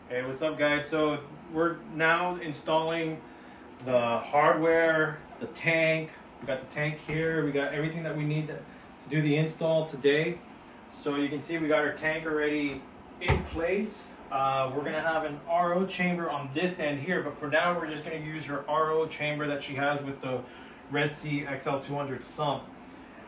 Hey, what's up guys? So we're now installing the hardware, the tank. We got the tank here. We got everything that we need to do the install today. So you can see we got our tank already in place. We're gonna have an RO chamber on this end here, but for now we're just gonna use her RO chamber that she has with the RedSea XL 200 Sump.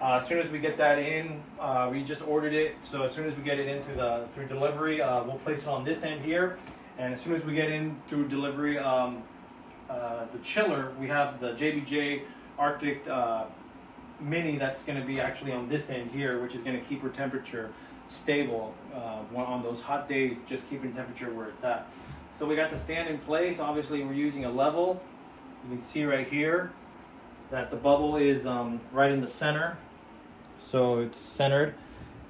As soon as we get that in, we just ordered it, so as soon as we get it into through delivery, we'll place it on this end here. And as soon as we get in through delivery, the chiller, we have the JBJ Arctic Mini that's going to be actually on this end here, which is going to keep her temperature stable on those hot days, just keeping temperature where it's at. So we got the stand in place. Obviously we're using a level. You can see right here that the bubble is right in the center, so it's centered,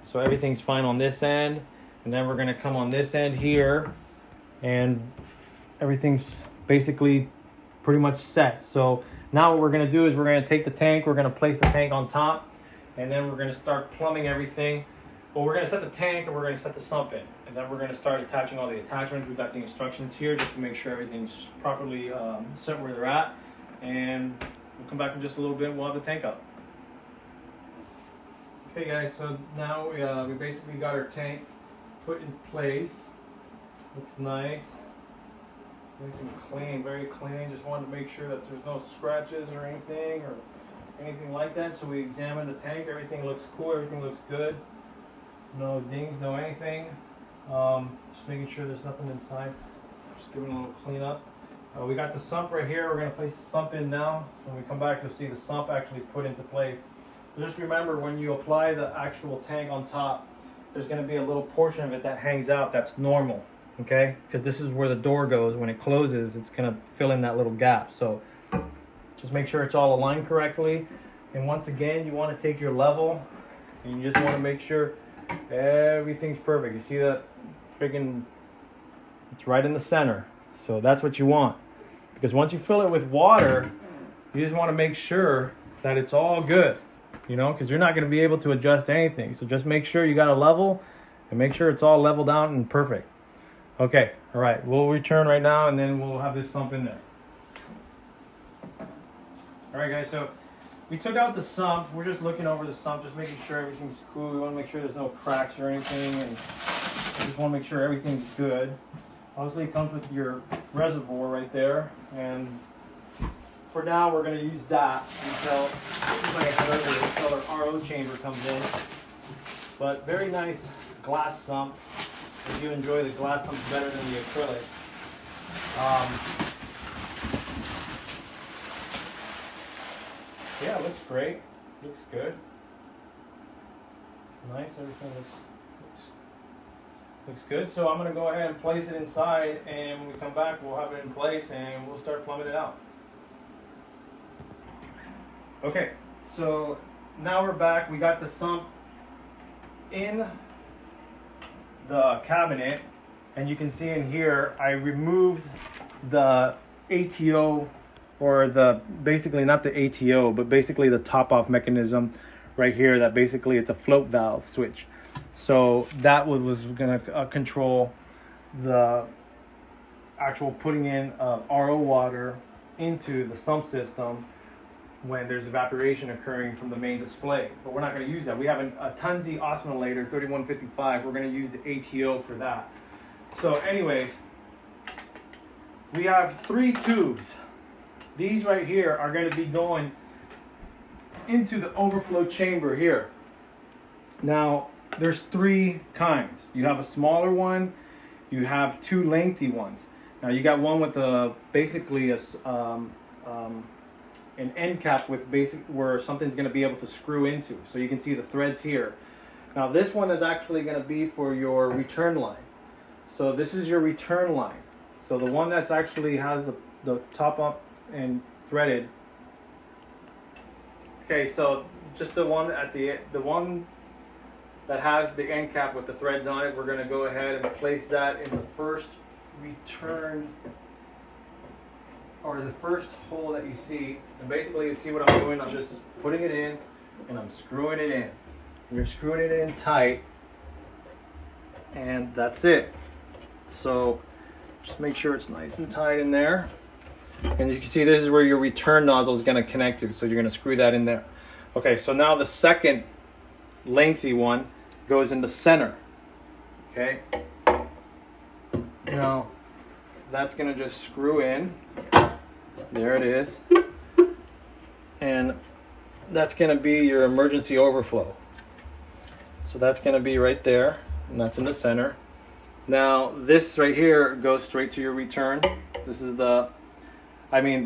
so everything's fine on this end. And then we're going to come on this end here, and everything's basically pretty much set. So now what we're going to do is we're going to take the tank, we're going to place the tank on top, and then we're going to start plumbing everything. Well, we're going to set the tank and we're going to set the sump in, and then we're going to start attaching all the attachments. We've got the instructions here just to make sure everything's properly set where they're at, and we'll come back in just a little bit and we'll have the tank up. Okay guys, so now we basically got our tank put in place. Looks nice. Nice and clean, very clean. Just wanted to make sure that there's no scratches or anything like that. So we examined the tank. Everything looks cool, everything looks good. No dings, no anything. Just making sure there's nothing inside. Just giving a little cleanup. We got the sump right here. We're going to place the sump in now. When we come back, you'll see the sump actually put into place. So just remember, when you apply the actual tank on top, there's going to be a little portion of it that hangs out. That's normal, okay? Because this is where the door goes. When it closes, it's going to fill in that little gap. So just make sure it's all aligned correctly. And once again, you want to take your level, and you just want to make sure everything's perfect. You see that freaking, it's right in the center. So that's what you want. Because once you fill it with water, you just want to make sure that it's all good, you know, because you're not going to be able to adjust anything. So just make sure you got a level and make sure it's all leveled out and perfect. Okay, all right, we'll return right now and then we'll have this sump in there. All right guys, so we took out the sump. We're just looking over the sump, just making sure everything's cool. We want to make sure there's no cracks or anything, and we just want to make sure everything's good. Obviously it comes with your reservoir right there, and for now we're going to use that until our RO chamber comes in. But very nice glass sump. I do enjoy the glass sump better than the acrylic. Yeah, it looks great. Looks good. It's nice. Everything looks good. So I'm going to go ahead and place it inside, and when we come back we'll have it in place and we'll start plumbing it out. Okay, so now we're back. We got the sump in the cabinet, and you can see in here I removed the ATO, or basically not the ATO, but basically the top off mechanism right here, that basically it's a float valve switch. So that was going to control the actual putting in RO water into the sump system when there's evaporation occurring from the main display. But we're not going to use that. We have a Tunzi oscillator 3155. We're going to use the ATO for that. So anyways, we have 3 tubes. These right here are going to be going into the overflow chamber here. Now, there's 3 kinds. You have a smaller one, you have 2 lengthy ones. Now you got one with basically an end cap with where something's going to be able to screw into. So you can see the threads here. Now this one is actually going to be for your return line. So this is your return line. So the one that's actually has the top up and threaded. Okay, so just the one at the one that has the end cap with the threads on it, we're going to go ahead and place that in the first return, or the first hole that you see. And basically you see what I'm doing, I'm just putting it in and I'm screwing it in. You're screwing it in tight, and that's it. So Just make sure it's nice and tight in there. And you can see this is where your return nozzle is going to connect to. So you're going to screw that in there. Okay, so now the second lengthy one goes in the center. Okay. Now that's going to just screw in. There it is. And that's going to be your emergency overflow. So that's going to be right there, and that's in the center. Now this right here goes straight to your return. This is the,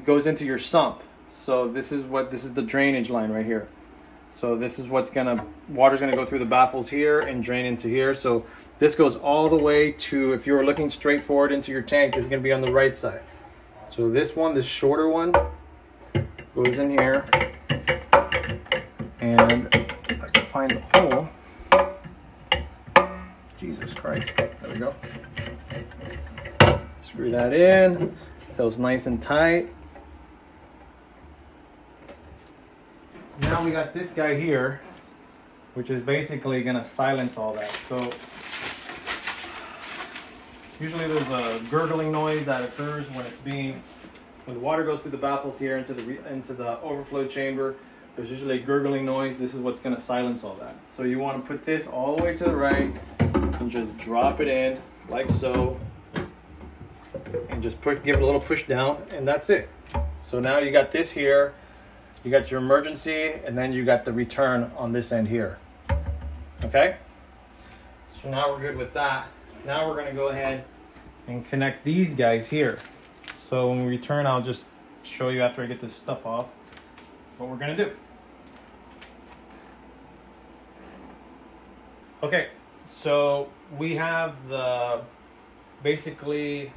goes into your sump. So this is the drainage line right here. So this is water's gonna go through the baffles here and drain into here. So this goes all the way to, if you were looking straight forward into your tank, this is gonna be on the right side. So this shorter one, goes in here. And if I can find the hole, Jesus Christ, there we go. Screw that in, so it's nice and tight. Now we got this guy here, which is basically gonna silence all that. So usually there's a gurgling noise that occurs when the water goes through the baffles here into the overflow chamber. There's usually a gurgling noise. This is what's gonna silence all that. So you want to put this all the way to the right and just drop it in like so, and just give it a little push down, and that's it. So now you got this here. You got your emergency, and then you got the return on this end here. Okay? So now we're good with that. Now we're gonna go ahead and connect these guys here. So when we return, I'll just show you after I get this stuff off what we're gonna do. Okay, so we have basically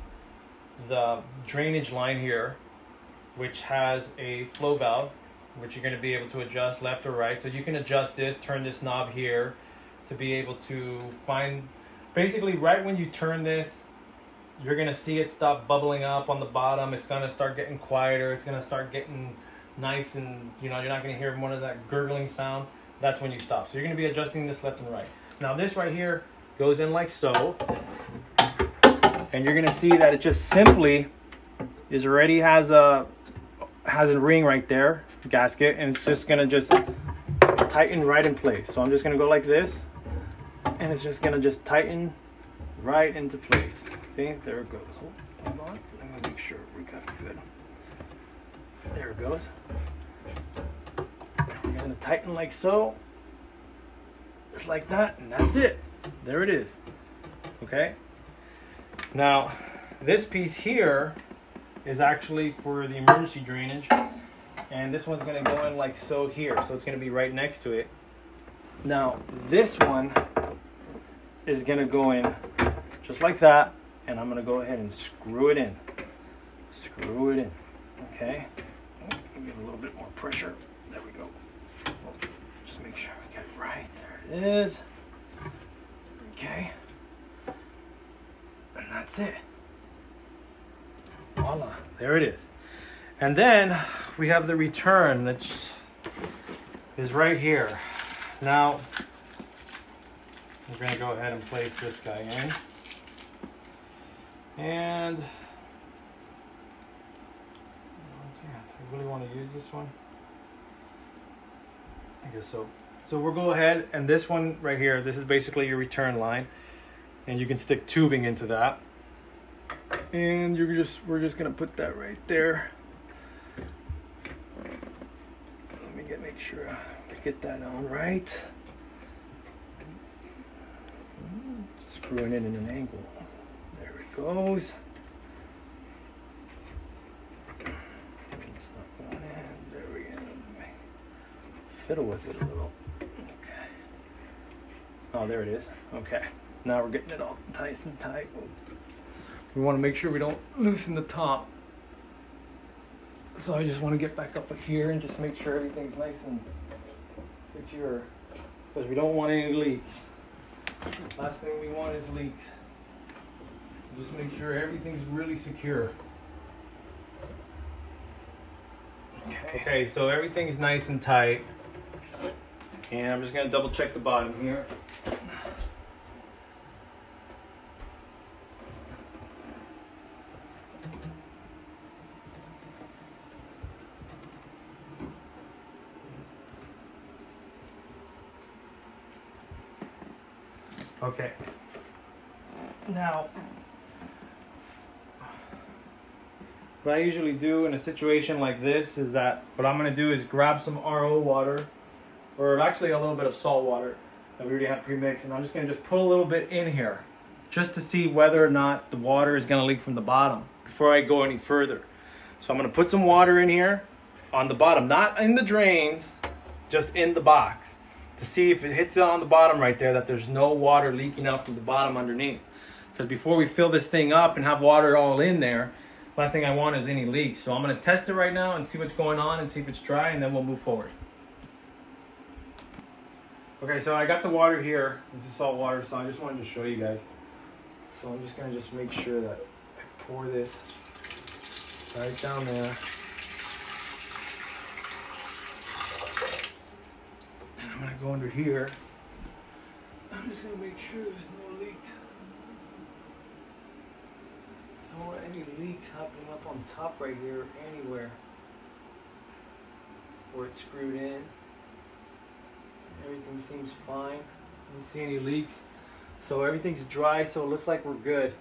the drainage line here, which has a flow valve, which you're going to be able to adjust left or right. So you can adjust this, turn this knob here to be able to find, basically right when you turn this, you're going to see it stop bubbling up on the bottom. It's going to start getting quieter. It's going to start getting nice, and you're not going to hear one of that gurgling sound. That's when you stop. So you're going to be adjusting this left and right. Now this right here goes in like so, and you're going to see that it just simply is already has a ring right there, gasket, and it's just gonna tighten right in place. So I'm just gonna go like this, and it's just gonna tighten right into place. See, there it goes. Hold on, let me make sure we got it good. There it goes. We're gonna tighten like so, just like that, and that's it. There it is. Okay. Now this piece here is actually for the emergency drainage, and this one's going to go in like so here, so it's going to be right next to it. Now this one is going to go in just like that, and I'm going to go ahead and screw it in. Okay, give it a little bit more pressure. There we go. Just make sure we get it right. There it is. Okay, and that's it. Voila, there it is. And then we have the return that is right here. Now we're going to go ahead and place this guy in, and I really want to use this one. I guess so. So we'll go ahead, and this one right here, this is basically your return line, and you can stick tubing into that. And we're just gonna put that right there. Let me make sure I get that on right. Screwing it in an angle. There it goes. It's not going in. There we go. Fiddle with it a little. Okay. Oh, there it is. Okay. Now we're getting it all nice and tight. We want to make sure we don't loosen the top. So I just want to get back up here and just make sure everything's nice and secure, because we don't want any leaks. Last thing we want is leaks. Just make sure everything's really secure. Okay, so everything's nice and tight. And I'm just going to double check the bottom here. Okay. Now, what I usually do in a situation like this is that what I'm going to do is grab some RO water, or actually a little bit of salt water that we already have pre-mixed, and I'm just going to just put a little bit in here just to see whether or not the water is going to leak from the bottom before I go any further. So I'm going to put some water in here on the bottom, not in the drains, just in the box, to see if it hits it on the bottom right there, that there's no water leaking out from the bottom underneath. Because before we fill this thing up and have water all in there, last thing I want is any leaks. So I'm going to test it right now and see what's going on and see if it's dry, and then we'll move forward. Okay, so I got the water here. This is salt water, so I just wanted to show you guys. So I'm just going to just make sure that I pour this right down there. And I'm going to go under here. I'm just going to make sure there's no leaks. Don't want any leaks happening up on top right here anywhere where it's screwed in. Everything seems fine. I don't see any leaks. So everything's dry, so it looks like we're good.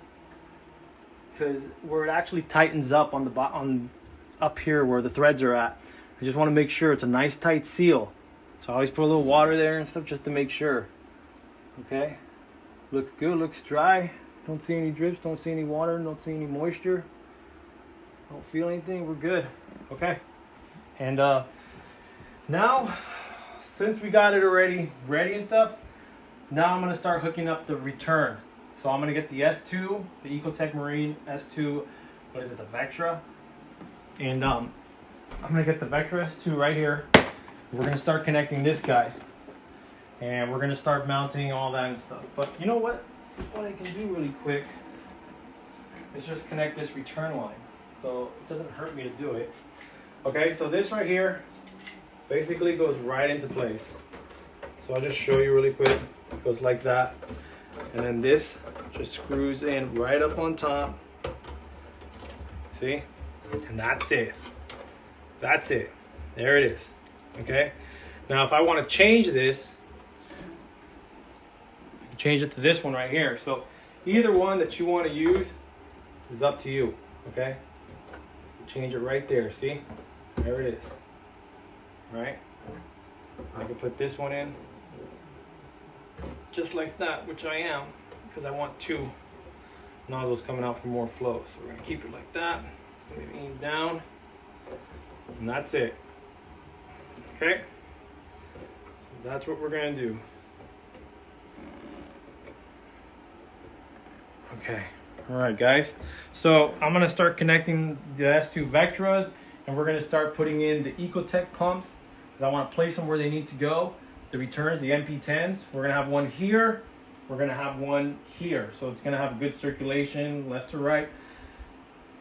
Because where it actually tightens up on the up here where the threads are at, I just want to make sure it's a nice tight seal. So I always put a little water there and stuff just to make sure. Okay, looks good, looks dry. Don't see any drips, don't see any water, don't see any moisture. Don't feel anything, we're good. Okay. And now, since we got it already ready and stuff, now I'm going to start hooking up the return. So I'm going to get the S2, the Ecotech Marine S2, what is it, the Vectra? And I'm going to get the Vectra S2 right here. We're going to start connecting this guy. And we're going to start mounting all that and stuff. But you know what? What I can do really quick is just connect this return line, so it doesn't hurt me to do it. Okay, so this right here basically goes right into place. So I'll just show you really quick. It goes like that, and then this just screws in right up on top. See? And that's it. That's it. There it is. Okay? Now if I want to change this, change it to this one right here. So either one that you want to use is up to you. Okay, change it right there. See, there it is. Right, I can put this one in just like that, which I am, because I want two nozzles coming out for more flow. So we're gonna keep it like that. It's gonna be aimed down, and that's it. Okay, so that's what we're gonna do. Okay, all right guys, so I'm going to start connecting the S2 Vectras, and we're going to start putting in the Ecotech pumps, because I want to place them where they need to go. The returns, the MP10s, we're going to have one here, we're going to have one here, so it's going to have good circulation left to right,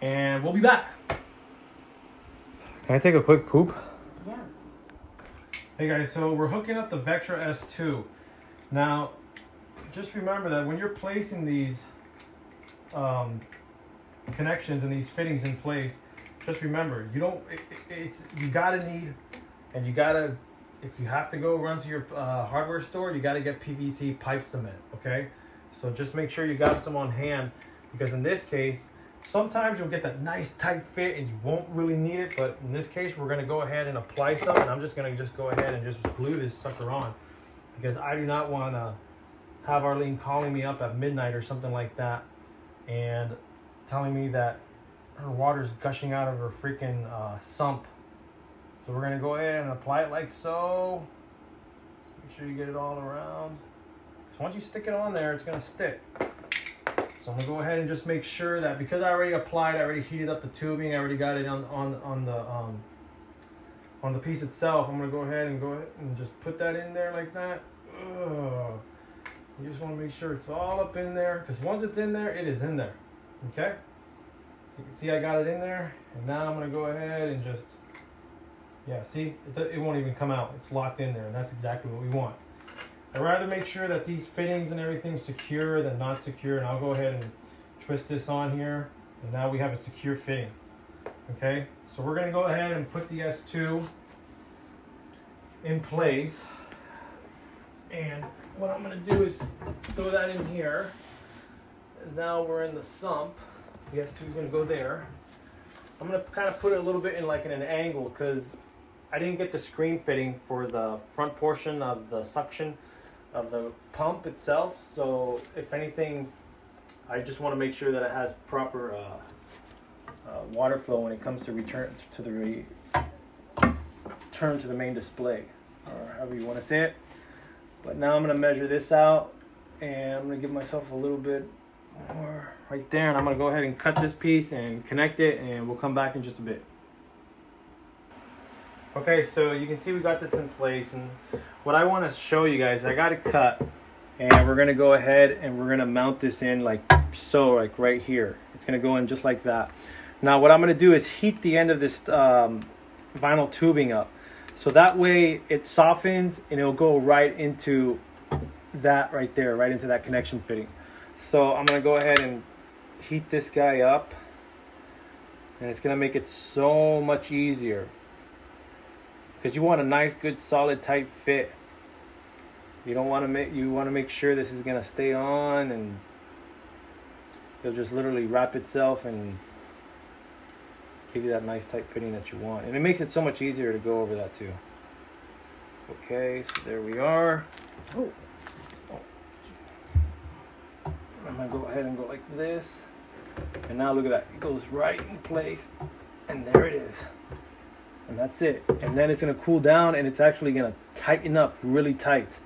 and we'll be back. Can I take a quick poop? Yeah. Hey guys, so we're hooking up the Vectra S2. Now, just remember that when you're placing these connections and these fittings in place, just remember, you don't, you gotta need, and you gotta, if you have to go run to your hardware store, you gotta get PVC pipe cement, okay? So just make sure you got some on hand, because in this case, sometimes you'll get that nice tight fit and you won't really need it, but in this case, we're gonna go ahead and apply some, and I'm just gonna go ahead and just glue this sucker on, because I do not wanna have Arlene calling me up at midnight or something like that and telling me that her water's gushing out of her freaking sump. So we're gonna go ahead and apply it like so. Make sure you get it all around. So once you stick it on there, it's gonna stick. So I'm gonna go ahead and just make sure that, because I already applied, I already heated up the tubing, I already got it on the piece itself. I'm gonna go ahead and just put that in there like that. Ugh. You just want to make sure it's all up in there, because once it's in there, it is in there. Okay? So you can see I got it in there, and now I'm going to go ahead and just, yeah, see? It won't even come out. It's locked in there, and that's exactly what we want. I'd rather make sure that these fittings and everything's secure than not secure, and I'll go ahead and twist this on here, and now we have a secure fitting. Okay? So we're going to go ahead and put the S2 in place, and what I'm going to do is throw that in here. And now we're in the sump. ES2 is going to go there. I'm going to kind of put it a little bit in like in an angle because I didn't get the screen fitting for the front portion of the suction of the pump itself. So if anything, I just want to make sure that it has proper water flow when it comes to return to the main display, or however you want to say it. But now I'm going to measure this out, and I'm going to give myself a little bit more right there, and I'm going to go ahead and cut this piece and connect it, and we'll come back in just a bit. Okay, so you can see we got this in place, and what I want to show you guys, I got it cut, and we're going to go ahead and we're going to mount this in like so, like right here. It's going to go in just like that. Now what I'm going to do is heat the end of this vinyl tubing up, so that way it softens and it'll go right into that right there, right into that connection fitting. So I'm going to go ahead and heat this guy up, and it's going to make it so much easier because you want a nice, good, solid, tight fit. You don't want to make sure this is going to stay on, and it'll just literally wrap itself and give you that nice tight fitting that you want. And it makes it so much easier to go over that too. Okay, so there we are. Oh. I'm gonna go ahead and go like this, and now look at that, it goes right in place, and there it is, and that's it. And then it's gonna cool down, and it's actually gonna tighten up really tight,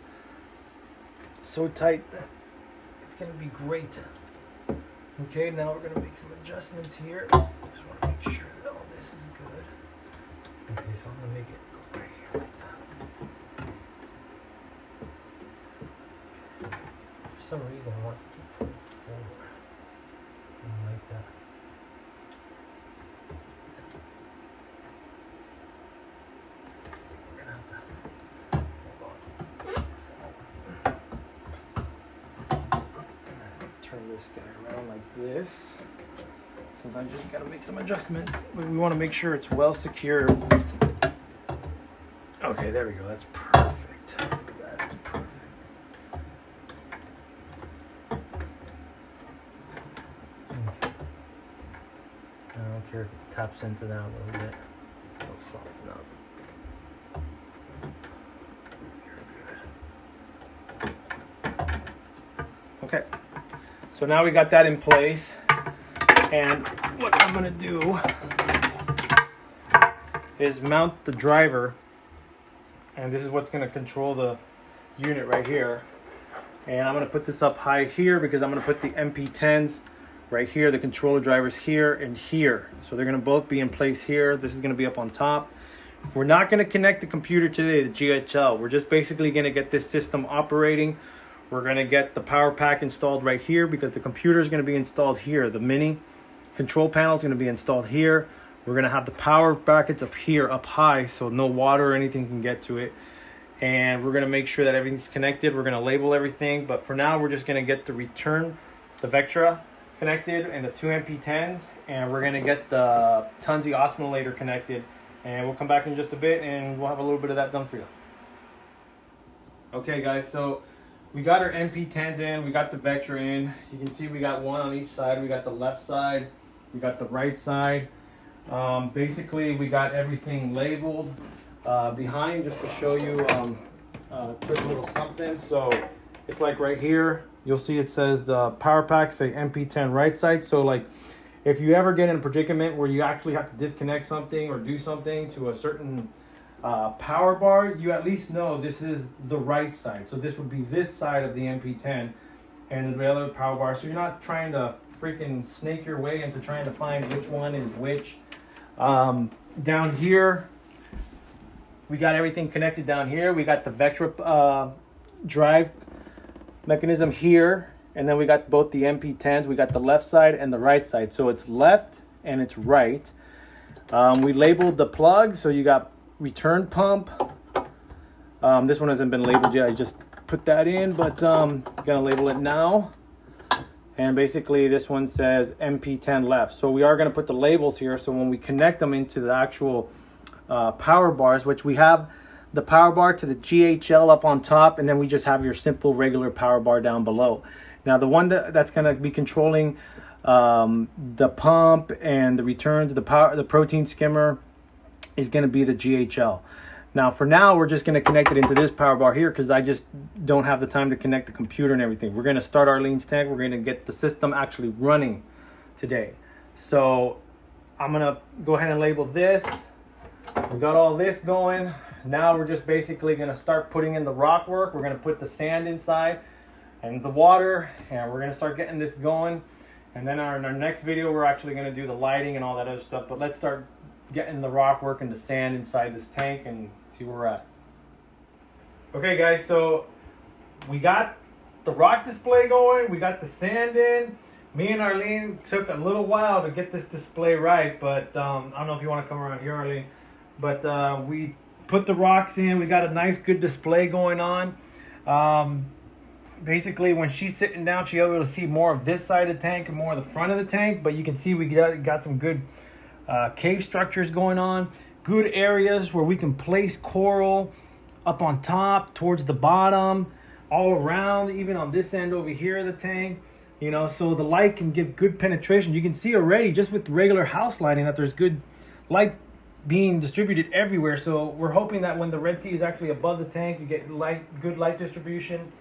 so tight that it's gonna be great. Okay, now we're gonna make some adjustments here. Just want to make sure that all this is good. Okay, so I'm gonna make it go right here like that. For some reason it wants to keep pulling forward. Like that. We're gonna have to hold on. Turn this guy around like this. Sometimes you just gotta make some adjustments, but we want to make sure it's well secured. Okay, there we go. That's perfect. That is perfect. Okay. I don't care if it taps into that a little bit. It'll soften up. You're good. Okay. So now we got that in place, and what I'm going to do is mount the driver, and this is what's going to control the unit right here. And I'm going to put this up high here because I'm going to put the MP10s right here, the controller drivers here and here. So they're going to both be in place here. This is going to be up on top. We're not going to connect the computer today, the GHL. We're just basically going to get this system operating. We're going to get the power pack installed right here because the computer is going to be installed here. The mini control panel is going to be installed here. We're going to have the power brackets up here, up high, so no water or anything can get to it. And we're going to make sure that everything's connected. We're going to label everything. But for now, we're just going to get the Vectra connected and the two MP10s. And we're going to get the Tunzi oscillator connected. And we'll come back in just a bit and we'll have a little bit of that done for you. Okay, guys, so we got our MP10s in, we got the Vectra in. You can see we got one on each side. We got the left side, we got the right side. Basically, we got everything labeled behind just to show you a quick little something. So it's like right here, you'll see it says the power pack, say MP10 right side. So like if you ever get in a predicament where you actually have to disconnect something or do something to a certain power bar, you at least know this is the right side. So this would be this side of the MP10 and the other power bar. So you're not trying to freaking snake your way into trying to find which one is which. Down here, we got everything connected down here. We got the Vectra drive mechanism here, and then we got both the MP10s. We got the left side and the right side. So it's left and it's right. We labeled the plug, so you got return pump. This one hasn't been labeled yet. I just put that in, but I'm gonna label it now. And basically this one says MP10 left. So we are gonna put the labels here, so when we connect them into the actual power bars, which we have the power bar to the GHL up on top, and then we just have your simple regular power bar down below. Now the one that's going to be controlling the pump and the returns, the protein skimmer, is going to be the GHL. Now for now, we're just going to connect it into this power bar here because I just don't have the time to connect the computer and everything. We're going to start Arlene's tank. We're going to get the system actually running today. So I'm going to go ahead and label this. We got all this going. Now we're just basically going to start putting in the Rockwork. We're going to put the sand inside and the water, and we're going to start getting this going. And then in our next video, we're actually going to do the lighting and all that other stuff. But let's start getting the Rockwork and the sand inside this tank and see where we're at. Okay guys, so we got the rock display going, we got the sand in. Me and Arlene took a little while to get this display right, but I don't know if you want to come around here, Arlene. But we put the rocks in, we got a nice good display going on. Basically when she's sitting down, she's able to see more of this side of the tank and more of the front of the tank, but you can see we got some good cave structures going on, good areas where we can place coral up on top, towards the bottom, all around, even on this end over here of the tank, you know, so the light can give good penetration. You can see already just with regular house lighting that there's good light being distributed everywhere. So we're hoping that when the RedSea is actually above the tank, you get good light distribution.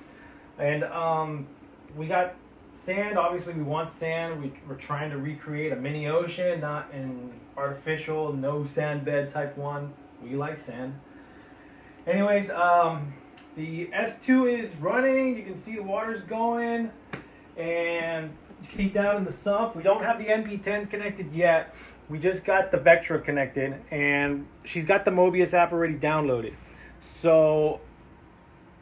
And we got sand. Obviously we want sand. We're trying to recreate a mini ocean, not an artificial no sand bed type one. We like sand. Anyways, the S2 is running. You can see the water's going, and you can see down in the sump. We don't have the MP10s connected yet. We just got the Vectra connected, and she's got the Mobius app already downloaded. So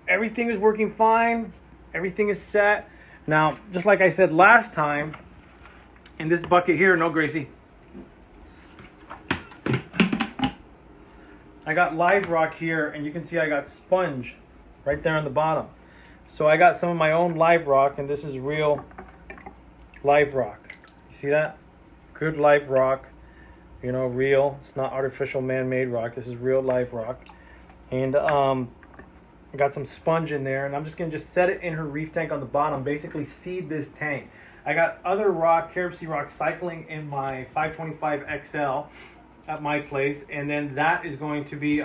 everything is working fine. Everything is set. Now, just like I said last time, in this bucket here, no Gracie, I got live rock here, and you can see I got sponge right there on the bottom. So I got some of my own live rock, and this is real live rock. You see that? Good live rock, you know, real. It's not artificial man-made rock. This is real live rock. And I got some sponge in there, and I'm just going to set it in her reef tank on the bottom, basically seed this tank. I got other rock, RedSea rock cycling in my 525 XL at my place, and then that is going to be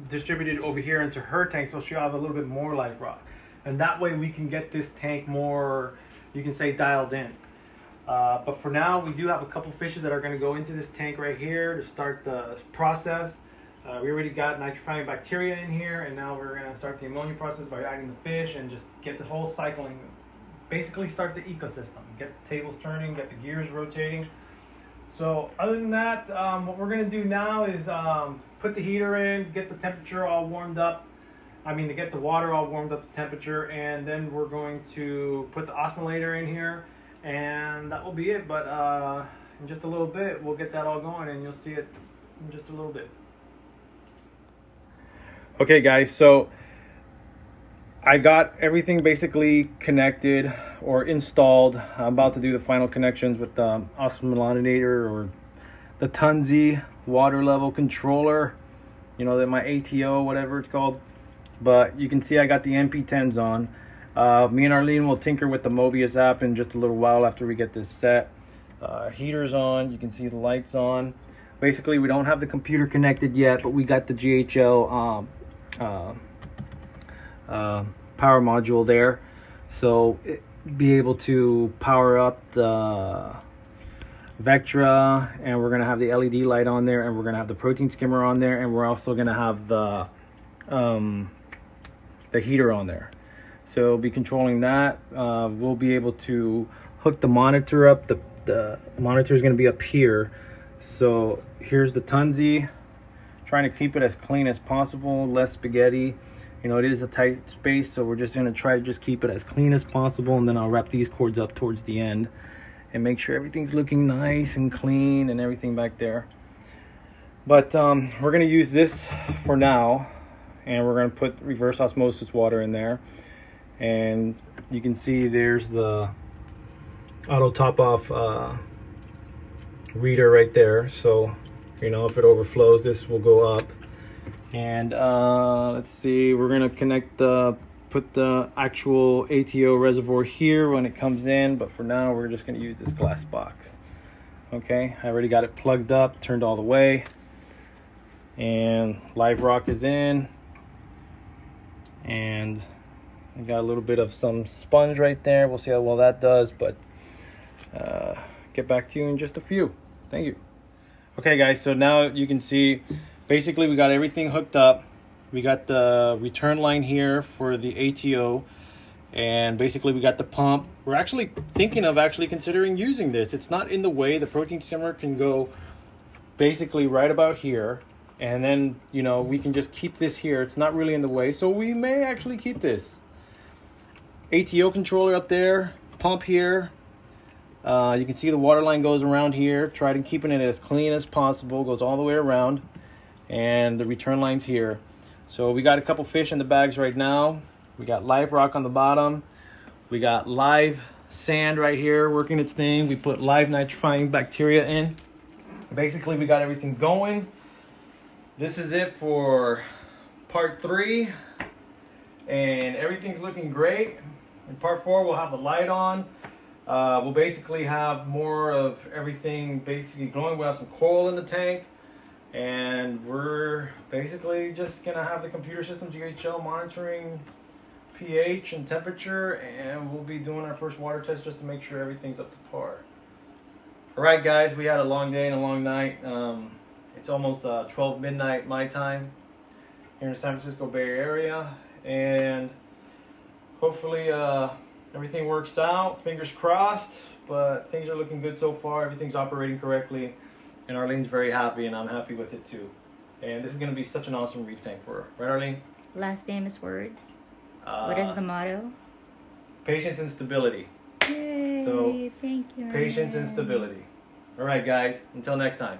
distributed over here into her tank, so she'll have a little bit more live rock. And that way we can get this tank more, you can say, dialed in. But for now, we do have a couple fishes that are going to go into this tank right here to start the process. We already got nitrifying bacteria in here, and now we're going to start the ammonia process by adding the fish and just get the whole cycling, basically start the ecosystem, get the tables turning, get the gears rotating. So other than that, what we're going to do now is put the heater in, get the temperature all warmed up, to get the water all warmed up to temperature, and then we're going to put the osmolator in here, and that will be it. But in just a little bit, we'll get that all going, and you'll see it in just a little bit. Okay guys, so I got everything basically connected or installed. I'm about to do the final connections with the osmolator or the Tunzi water level controller, you know, that my ATO, whatever it's called. But you can see I got the MP10s on. Me and Arlene will tinker with the Mobius app in just a little while after we get this set. Heater's on, you can see the lights on. Basically we don't have the computer connected yet, but we got the GHL power module there, so be able to power up the Vectra, and we're gonna have the LED light on there, and we're gonna have the protein skimmer on there, and we're also gonna have the heater on there. So we'll be controlling that. We'll be able to hook the monitor up. The monitor is gonna be up here. So here's the Tunzi. Trying to keep it as clean as possible, less spaghetti. You know, it is a tight space, so we're just gonna try to just keep it as clean as possible, and then I'll wrap these cords up towards the end and make sure everything's looking nice and clean and everything back there. But we're gonna use this for now, and we're gonna put reverse osmosis water in there. And you can see there's the auto top off reader right there. So, you know, if it overflows, this will go up. And let's see, we're gonna connect put the actual ATO reservoir here when it comes in, but for now we're just gonna use this glass box. Okay, I already got it plugged up, turned all the way, and live rock is in, and I got a little bit of some sponge right there. We'll see how well that does, but get back to you in just a few. Thank you. Okay guys, so now you can see basically we got everything hooked up. We got the return line here for the ATO, and basically we got the pump. We're actually thinking of considering using this. It's not in the way. The protein simmer can go basically right about here, and then we can just keep this here. It's not really in the way, so we may actually keep this. ATO controller up there, pump here. You can see the water line goes around here. Try to keeping it as clean as possible. Goes all the way around, and the return line's here. So we got a couple fish in the bags right now. We got live rock on the bottom. We got live sand right here working its thing. We put live nitrifying bacteria in. Basically, we got everything going. This is it for part 3, and everything's looking great. In part 4, we'll have the light on. We'll basically have more of everything basically glowing. We'll have some coral in the tank, and we're basically just gonna have the computer system GHL monitoring pH and temperature, and we'll be doing our first water test just to make sure everything's up to par. Alright guys, we had a long day and a long night. It's almost 12 midnight my time here in the San Francisco Bay Area, and hopefully everything works out, fingers crossed, but things are looking good so far. Everything's operating correctly, and Arlene's very happy, and I'm happy with it too. And this is going to be such an awesome reef tank for her. Right, Arlene? Last famous words. What is the motto? Patience and stability. Yay, so, thank you. Patience and stability. All right, guys, until next time.